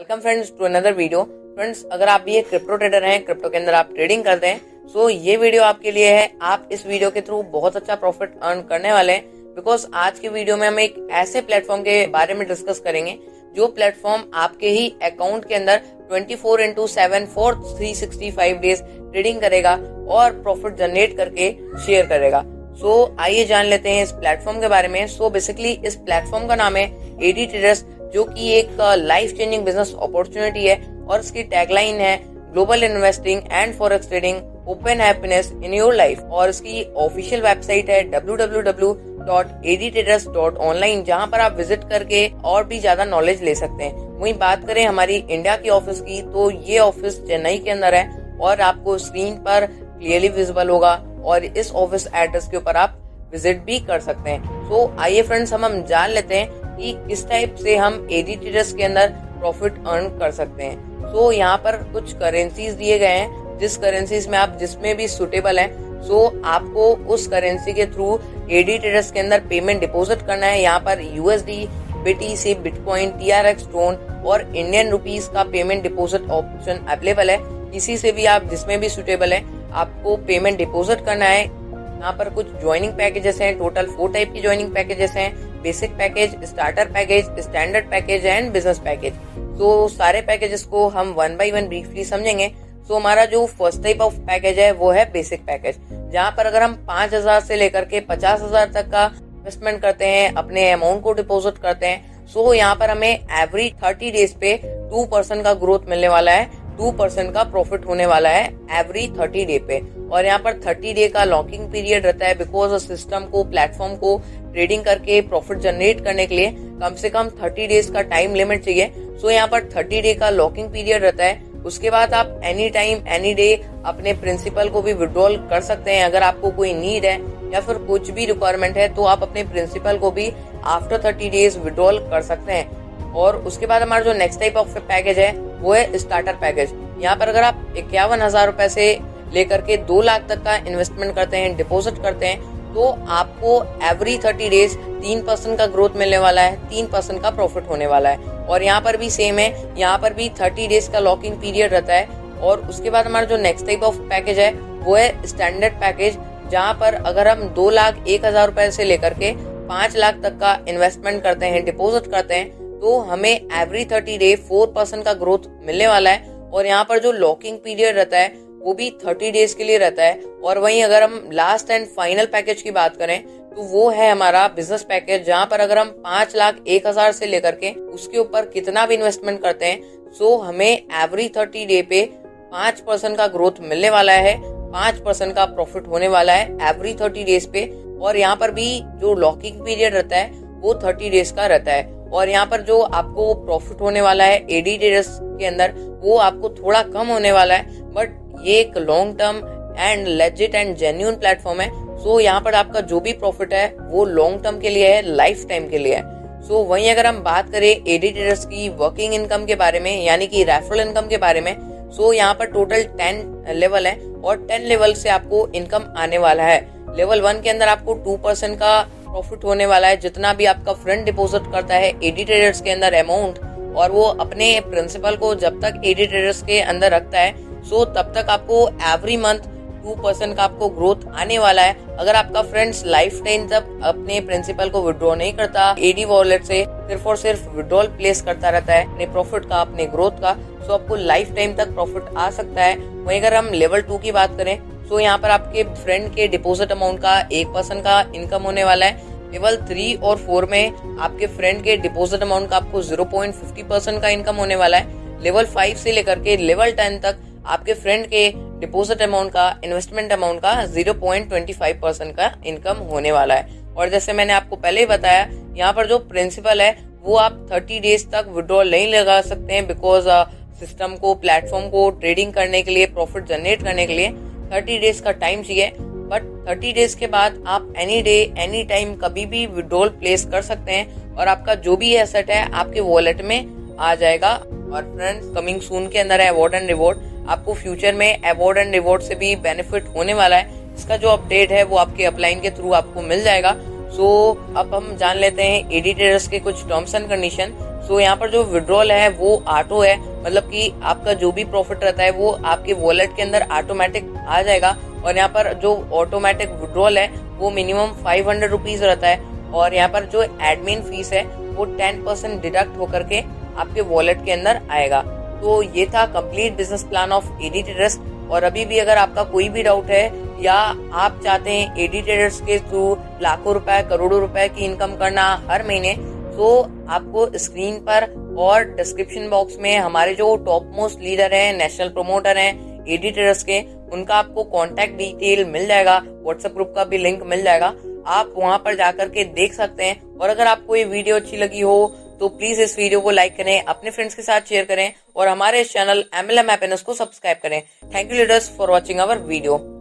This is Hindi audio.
Welcome friends to another video. Friends, अगर आप भी एक क्रिप्टो ट्रेडर हैं, क्रिप्टो के अंदर आप ट्रेडिंग करते हैं, सो ये वीडियो आपके लिए है। आप इस वीडियो के थ्रू बहुत अच्छा प्रॉफिट अर्न करने वाले हैं, बिकॉज आज के वीडियो में हम एक ऐसे प्लेटफॉर्म के बारे में डिस्कस करेंगे जो प्लेटफॉर्म आपके ही अकाउंट के अंदर 24/7 फॉर 365 डेज ट्रेडिंग करेगा और प्रॉफिट जनरेट करके शेयर करेगा। सो आइए जान लेते हैं इस प्लेटफॉर्म के बारे में। सो बेसिकली इस प्लेटफॉर्म का नाम है एडी ट्रेडर्स, जो कि एक लाइफ चेंजिंग बिजनेस अपॉर्चुनिटी है और इसकी टैगलाइन है global investing and forex trading, open happiness in your life. और इसकी ऑफिशियल वेबसाइट है www.edtraders.online, जहां पर आप विजिट करके और भी ज्यादा नॉलेज ले सकते हैं। वहीं बात करें हमारी इंडिया की ऑफिस की, तो ये ऑफिस चेन्नई के अंदर है और आपको स्क्रीन पर क्लियरली विजिबल होगा और इस ऑफिस एड्रेस के ऊपर आप विजिट भी कर सकते हैं। तो आइए फ्रेंड्स, हम जान लेते हैं कि किस टाइप से हम एडी ट्रेडर्स के अंदर प्रॉफिट अर्न कर सकते हैं। तो यहाँ पर कुछ करेंसीज दिए गए हैं, जिस करेंसीज में आप जिसमें भी सुटेबल हैं, सो आपको उस करेंसी के थ्रू एडी ट्रेडर्स के अंदर पेमेंट डिपॉजिट करना है। यहाँ पर USD, BTC, bitcoin, TRX, Tron और इंडियन रुपीस का पेमेंट डिपॉजिट ऑप्शन अवेलेबल है। किसी से भी आप जिसमें भी सुटेबल है आपको पेमेंट डिपॉजिट करना है। यहाँ पर कुछ ज्वाइनिंग पैकेजेस हैं, टोटल 4 टाइप की ज्वाइनिंग पैकेजेस हैं: basic package, starter package, standard package and business package. तो सारे पैकेजेस को हम 1 बाय 1 ब्रीफली समझेंगे। तो हमारा जो फर्स्ट टाइप ऑफ पैकेज है वो है बेसिक पैकेज, जहाँ पर अगर हम 5,000 से लेकर के 50,000 तक का इन्वेस्टमेंट करते हैं, अपने अमाउंट को डिपॉजिट करते हैं, सो यहाँ पर हमें एवरी 30 डेज पे 2% का ग्रोथ मिलने वाला है, 2% का प्रॉफिट होने वाला है एवरी 30 डे पे। और यहाँ पर 30 डे का लॉकिंग पीरियड रहता है, बिकॉज सिस्टम को, प्लेटफॉर्म को ट्रेडिंग करके प्रॉफिट जनरेट करने के लिए कम से कम 30 डेज का टाइम लिमिट चाहिए। सो यहाँ पर 30 डे का लॉकिंग पीरियड रहता है। उसके बाद आप एनी टाइम एनी डे अपने प्रिंसिपल को भी विड्रॉल कर सकते हैं। अगर आपको कोई नीड है या फिर कुछ भी रिक्वायरमेंट है तो आप अपने प्रिंसिपल को भी आफ्टर 30 डेज विड्रॉल कर सकते हैं। और उसके बाद हमारा जो नेक्स्ट टाइप ऑफ पैकेज है वो है स्टार्टर पैकेज। यहाँ पर अगर आप 51,000 रुपए से लेकर के 2 लाख तक का इन्वेस्टमेंट करते हैं, डिपॉजिट करते हैं, तो आपको एवरी 30 डेज 3% का ग्रोथ मिलने वाला है, 3% का प्रॉफिट होने वाला है। और यहाँ पर भी सेम है, यहाँ पर भी 30 डेज का लॉकिंग पीरियड रहता है। और उसके बाद हमारा जो नेक्स्ट टाइप ऑफ पैकेज है वो है स्टैंडर्ड पैकेज, जहाँ पर अगर हम 2,01,000 रुपए से लेकर के 5 लाख तक का इन्वेस्टमेंट करते हैं, डिपॉजिट करते हैं, तो हमें एवरी 30 डे 4% का ग्रोथ मिलने वाला है। और यहाँ पर जो लॉकिंग पीरियड रहता है वो भी 30 डेज के लिए रहता है। और वहीं अगर हम लास्ट एंड फाइनल पैकेज की बात करें तो वो है हमारा बिजनेस पैकेज, जहाँ पर अगर हम 5,01,000 से लेकर के उसके ऊपर कितना भी इन्वेस्टमेंट करते हैं, सो हमें एवरी 30 डे पे 5% का ग्रोथ मिलने वाला है, 5% का प्रॉफिट होने वाला है एवरी 30 डेज पे। और यहाँ पर भी जो लॉकिंग पीरियड रहता है वो 30 डेज का रहता है। और यहाँ पर जो आपको प्रॉफिट होने वाला है एडी ट्रेडर्स के अंदर वो आपको थोड़ा कम होने वाला है, बट ये एक long term and legit and genuine platform है। सो यहाँ पर आपका जो भी प्रॉफिट है वो लॉन्ग टर्म के लिए है, लाइफ टाइम के लिए है। सो वहीं अगर हम बात करें एडी ट्रेडर्स की वर्किंग इनकम के बारे में, यानी कि रेफरल इनकम के बारे में, सो यहाँ पर टोटल 10 लेवल है और 10 लेवल से आपको इनकम आने वाला है। लेवल 1 के अंदर आपको 2% का प्रॉफिट होने वाला है, जितना भी आपका फ्रेंड डिपॉजिट करता है एडी ट्रेडर्स के अंदर अमाउंट, और वो अपने प्रिंसिपल को जब तक एडी ट्रेडर्स के अंदर रखता है, सो तब तक आपको एवरी मंथ 2% का आपको ग्रोथ आने वाला है। अगर आपका फ्रेंड्स लाइफ टाइम तक अपने प्रिंसिपल को विड्रॉ नहीं करता एडी वॉलेट से, सिर्फ और सिर्फ विड्रॉल प्लेस करता रहता है अपने प्रॉफिट का, अपने ग्रोथ का, सो आपको लाइफ टाइम तक प्रॉफिट आ सकता है। वहीं अगर हम लेवल 2 की बात करें तो यहाँ पर आपके फ्रेंड के डिपॉजिट अमाउंट का 1% का इनकम होने वाला है। लेवल 3 और 4 में आपके फ्रेंड के डिपॉजिट अमाउंट का आपको 0.50% का इनकम होने वाला है। लेवल 5 से लेकर के लेवल 10 तक आपके फ्रेंड के डिपॉजिट अमाउंट का, इन्वेस्टमेंट अमाउंट का 0.25% का इनकम होने वाला है। और जैसे मैंने आपको पहले ही बताया, यहाँ पर जो प्रिंसिपल है वो आप 30 डेज तक विड्रॉल नहीं लगा सकते हैं, बिकॉज सिस्टम को, प्लेटफॉर्म को ट्रेडिंग करने के लिए, प्रॉफिट जनरेट करने के लिए 30 डेज का टाइम चाहिए। बट 30 डेज के बाद आप एनी डे एनी टाइम कभी भी विड्रॉल प्लेस कर सकते हैं और आपका जो भी एसेट है आपके वॉलेट में आ जाएगा। और फ्रेंड्स, कमिंग सून के अंदर है अवार्ड एंड रिवॉर्ड। आपको फ्यूचर में अवार्ड एंड रिवॉर्ड से भी बेनिफिट होने वाला है। इसका जो अपडेट है वो आपके अपलाइन के थ्रू आपको मिल जाएगा। सो अब हम जान लेते हैं एडी ट्रेडर्स के कुछ टर्म्स एंड कंडीशन। तो यहाँ पर जो विड्रॉल है वो ऑटो है, मतलब कि आपका जो भी प्रॉफिट रहता है वो आपके वॉलेट के अंदर ऑटोमेटिक आ जाएगा। और यहाँ पर जो ऑटोमेटिक विड्रॉल है वो मिनिमम 500 रुपीज रहता है। और यहाँ पर जो एडमिन फीस है वो 10% डिडक्ट होकर के आपके वॉलेट के अंदर आएगा। तो ये था complete business plan of AD traders. और अभी भी अगर आपका कोई भी डाउट है या आप चाहते हैं एडी ट्रेडर्स के थ्रू लाखों रुपए करोड़ों रुपए की इनकम करना हर महीने, तो आपको स्क्रीन पर और डिस्क्रिप्शन बॉक्स में हमारे जो टॉप मोस्ट लीडर हैं, नेशनल प्रमोटर हैं एडी ट्रेडर्स के, उनका आपको कांटेक्ट डिटेल मिल जाएगा, व्हाट्सएप ग्रुप का भी लिंक मिल जाएगा, आप वहां पर जाकर के देख सकते हैं। और अगर आपको ये वीडियो अच्छी लगी हो तो प्लीज इस वीडियो को लाइक करें, अपने फ्रेंड्स के साथ शेयर करें और हमारे चैनल MLM Happiness को सब्सक्राइब करें। Thank you leaders for watching our video.